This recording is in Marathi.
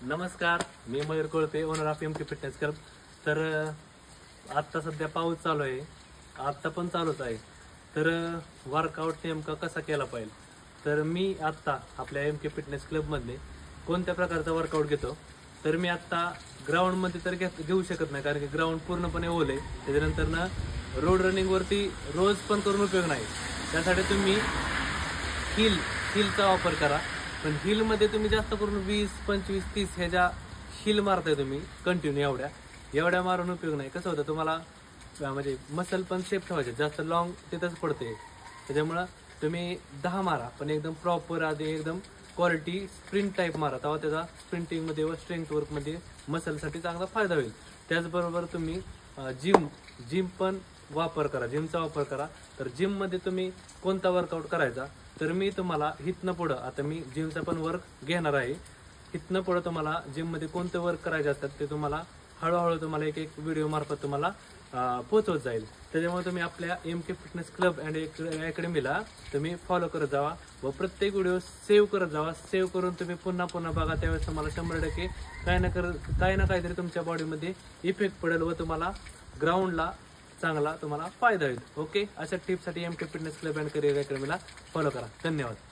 नमस्कार, मी Mayur Kolpe, owner of M K fitness club. तर आत्ता सध्या पाऊस चालू आहे, आत्ता पण चालूच आहे. तर वर्कआउट नेमका कसा केला पाहिजे, तर मी आत्ता आपल्या एम के फिटनेस क्लबमध्ये कोणत्या प्रकारचा वर्कआउट घेतो. तर मी आत्ता ग्राउंडमध्ये तर घेऊ शकत नाही, कारण की ग्राउंड पूर्णपणे ओले. त्याच्यानंतर ना रोड रनिंगवरती रोज पण करून उपयोग नाही. त्यासाठी तुम्ही हिलचा वापर करा. पण हिलमध्ये तुम्ही जास्त करून 20, 25, 30 ह्याच्या हिल मारताय तुम्ही कंटिन्यू. एवढ्या मारून उपयोग नाही. कसं होतं, तुम्हाला म्हणजे मसल पण सेफ ठेवायचे, जास्त लॉंग तिथंच पडते. त्याच्यामुळं तुम्ही 10 मारा, पण एकदम प्रॉपर आधी एकदम क्वालिटी स्प्रिंट टाईप मारा. तेव्हा त्याचा स्प्रिंटिंगमध्ये व स्ट्रेंथ वर्कमध्ये मसलसाठी चांगला फायदा होईल. त्याचबरोबर तुम्ही जिम पण जिमचा वापर करा. तर जिममध्ये तुम्ही कोणता वर्कआउट करायचा, तर मी तुम्हाला इथनं पुढं, आता मी जिमचा पण वर्क घेणार आहे. इथनं पुढं तुम्हाला जिममध्ये कोणते वर्क करायचे असतात ते तुम्हाला हळूहळू तुम्हाला एक एक व्हिडिओ मार्फत तुम्हाला पोहोचवत जाईल. त्याच्यामुळे तुम्ही आपल्या M K fitness club and अकॅडमीला तुम्ही फॉलो करत जावा व प्रत्येक व्हिडिओ सेव्ह करत जावा. सेव्ह करून तुम्ही पुन्हा पुन्हा बघा. त्यावेळेस तुम्हाला 100% काही ना काहीतरी तुमच्या बॉडीमध्ये इफेक्ट पडेल व तुम्हाला ग्राउंडला चांगला तुम्हाला फायदा होईल. ओके, अशा टिप्ससाठी M K fitness club and career अकॅडमीला फॉलो करा. धन्यवाद.